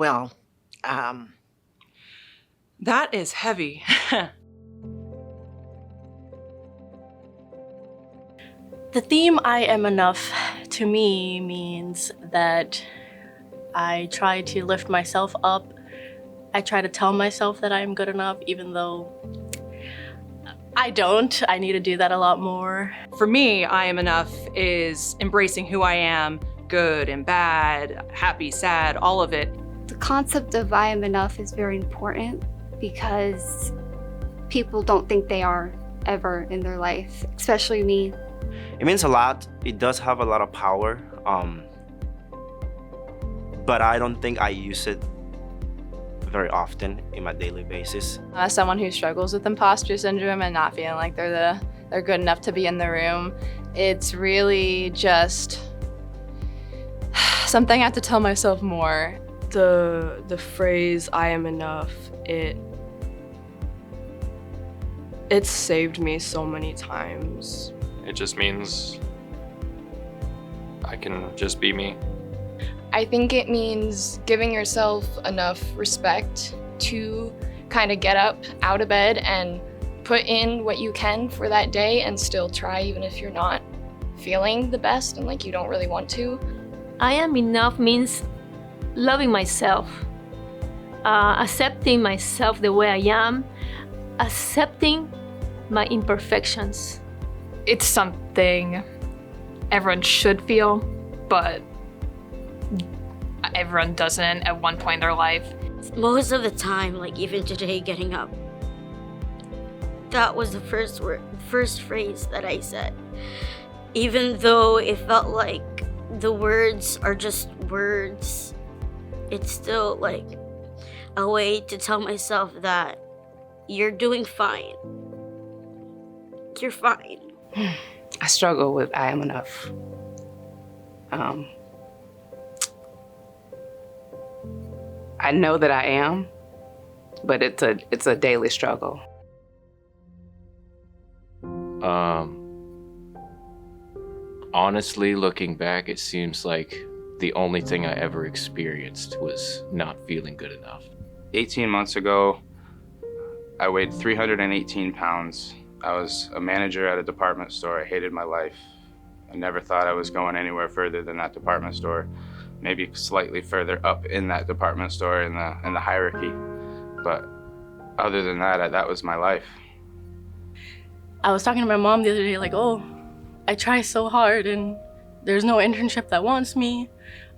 Well, um, That is heavy. The theme I am enough to me means that I try to lift myself up. I try to tell myself that I am good enough, even though I don't. I need to do that a lot more. For me, I am enough is embracing who I am, good and bad, happy, sad, all of it. The concept of I am enough is very important because people don't think they are ever in their life, especially me. It means a lot. It does have a lot of power, but I don't think I use it very often in my daily basis. As someone who struggles with imposter syndrome and not feeling like they're good enough to be in the room, it's really just something I have to tell myself more. The phrase "I am enough," it's saved me so many times. It just means I can just be me. I think it means giving yourself enough respect to kind of get up out of bed and put in what you can for that day and still try even if you're not feeling the best and like you don't really want to. I am enough means loving myself, accepting myself the way I am, accepting my imperfections. It's something everyone should feel, but everyone doesn't at one point in their life. Most of the time, like even today getting up, that was the first phrase that I said. Even though it felt like the words are just words, it's still like a way to tell myself that you're doing fine. You're fine. I struggle with I am enough. I know that I am, but it's a daily struggle. Honestly, looking back, it seems like the only thing I ever experienced was not feeling good enough. 18 months ago, I weighed 318 pounds. I was a manager at a department store. I hated my life. I never thought I was going anywhere further than that department store, maybe slightly further up in that department store in the hierarchy. But other than that, that was my life. I was talking to my mom the other day, like, oh, I try so hard and there's no internship that wants me.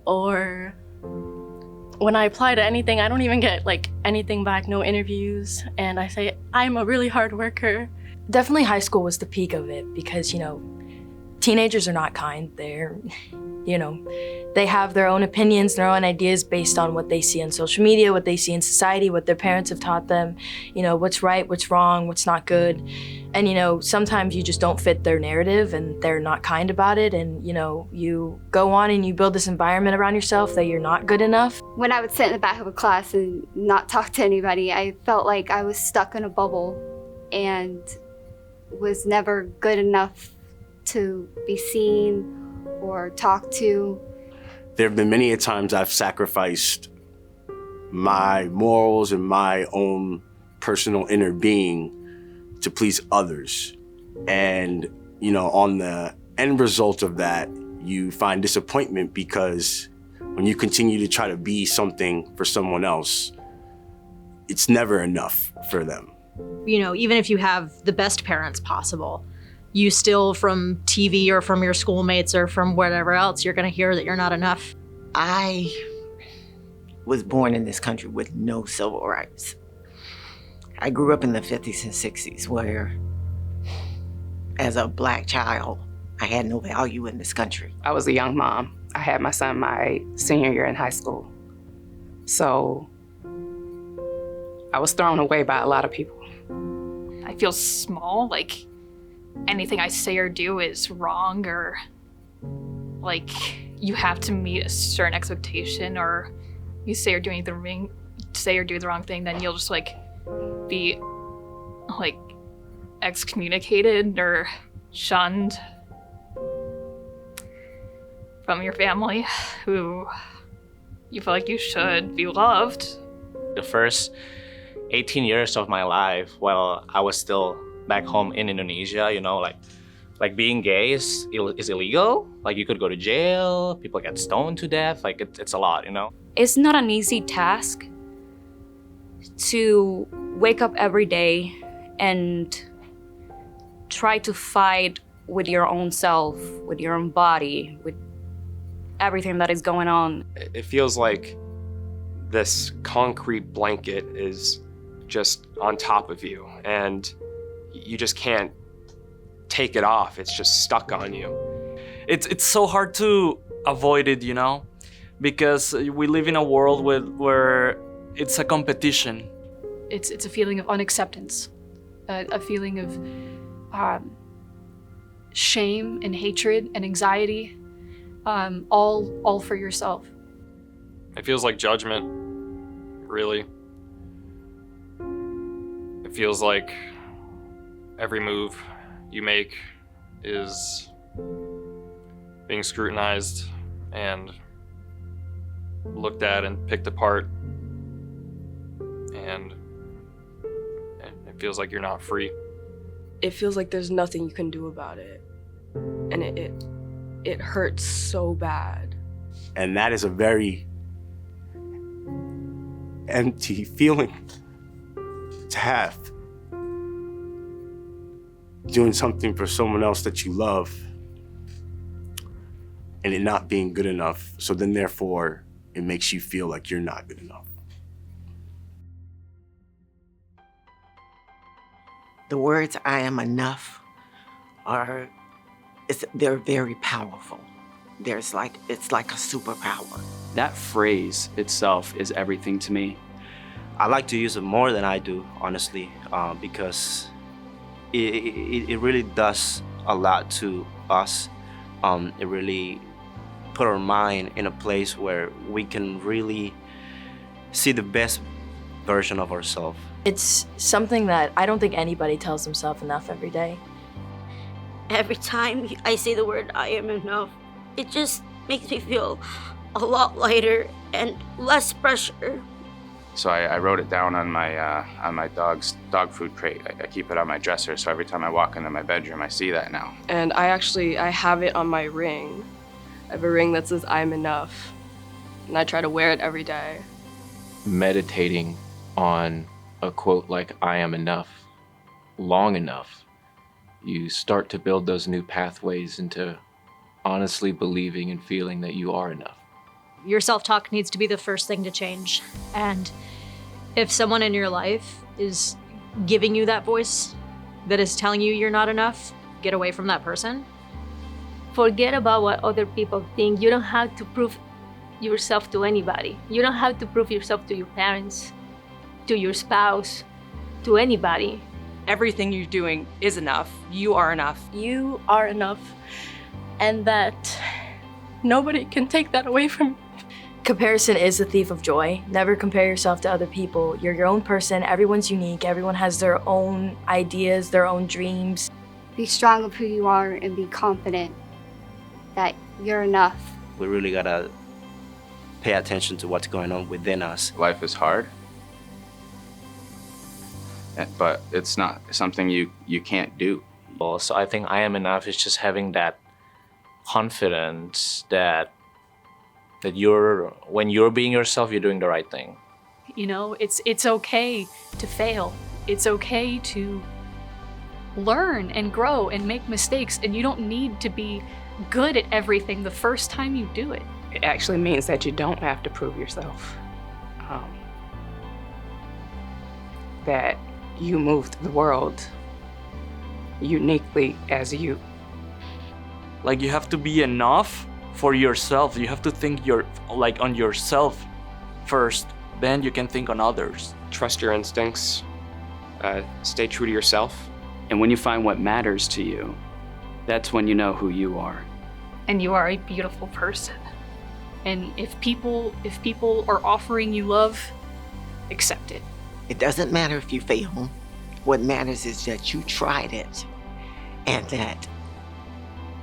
Or when I apply to anything, I don't even get like anything back, no interviews. And I say, I'm a really hard worker. Definitely high school was the peak of it because, teenagers are not kind. They're, they have their own opinions, their own ideas based on what they see on social media, what they see in society, what their parents have taught them, what's right, what's wrong, what's not good. And, sometimes you just don't fit their narrative and they're not kind about it. And, you go on and you build this environment around yourself that you're not good enough. When I would sit in the back of a class and not talk to anybody, I felt like I was stuck in a bubble and was never good enough to be seen or talked to. There have been many a times I've sacrificed my morals and my own personal inner being to please others. And, on the end result of that, you find disappointment because when you continue to try to be something for someone else, it's never enough for them. Even if you have the best parents possible, you still, from TV or from your schoolmates or from whatever else, you're going to hear that you're not enough. I was born in this country with no civil rights. I grew up in the 50s and 60s where, as a Black child, I had no value in this country. I was a young mom. I had my son my senior year in high school. So I was thrown away by a lot of people. I feel small, like anything I say or do is wrong, or like you have to meet a certain expectation, or you say or do the wrong thing, then you'll just be excommunicated or shunned from your family, who you feel like you should be loved. The first 18 years of my life while I was still back home in Indonesia, you know, like being gay is illegal. Like you could go to jail, people get stoned to death. Like it's a lot, you know. It's not an easy task to wake up every day and try to fight with your own self, with your own body, with everything that is going on. It feels like this concrete blanket is just on top of you and you just can't take it off. It's just stuck on you. It's so hard to avoid it, you know, because we live in a world where it's a competition. It's a feeling of unacceptance, a feeling of shame and hatred and anxiety, all for yourself. It feels like judgment, really. It feels like every move you make is being scrutinized and looked at and picked apart, and it feels like you're not free. It feels like there's nothing you can do about it, and it hurts so bad. And that is a very empty feeling to have. Doing something for someone else that you love and it not being good enough. So then therefore, it makes you feel like you're not good enough. The words "I am enough" they're very powerful. It's like a superpower. That phrase itself is everything to me. I like to use it more than I do, honestly, because it really does a lot to us. It really put our mind in a place where we can really see the best version of ourselves. It's something that I don't think anybody tells themselves enough every day. Every time I say the word "I am enough," it just makes me feel a lot lighter and less pressure. So I wrote it down on my dog's dog food crate. I keep it on my dresser, so every time I walk into my bedroom, I see that now. And I have it on my ring. I have a ring that says "I'm enough," and I try to wear it every day. Meditating on a quote like "I am enough" long enough, you start to build those new pathways into honestly believing and feeling that you are enough. Your self-talk needs to be the first thing to change. And if someone in your life is giving you that voice that is telling you you're not enough, get away from that person. Forget about what other people think. You don't have to prove yourself to anybody. You don't have to prove yourself to your parents, to your spouse, to anybody. Everything you're doing is enough. You are enough. You are enough. And that nobody can take that away from you. Comparison is the thief of joy. Never compare yourself to other people. You're your own person. Everyone's unique. Everyone has their own ideas, their own dreams. Be strong of who you are and be confident that you're enough. We really gotta pay attention to what's going on within us. Life is hard, but it's not something you can't do. So I think "I am enough" is just having that confidence that when you're being yourself, you're doing the right thing. You know, it's okay to fail. It's okay to learn and grow and make mistakes, and you don't need to be good at everything the first time you do it. It actually means that you don't have to prove yourself. That you move through the world uniquely as you. Like, you have to be enough for yourself. You have to think on yourself first, then you can think on others. Trust your instincts, stay true to yourself. And when you find what matters to you, that's when you know who you are. And you are a beautiful person. And if people are offering you love, accept it. It doesn't matter if you fail. What matters is that you tried it, and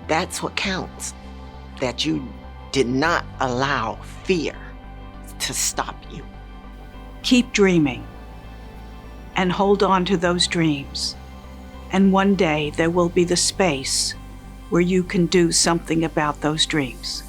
that's what counts. That you did not allow fear to stop you. Keep dreaming and hold on to those dreams. And one day there will be the space where you can do something about those dreams.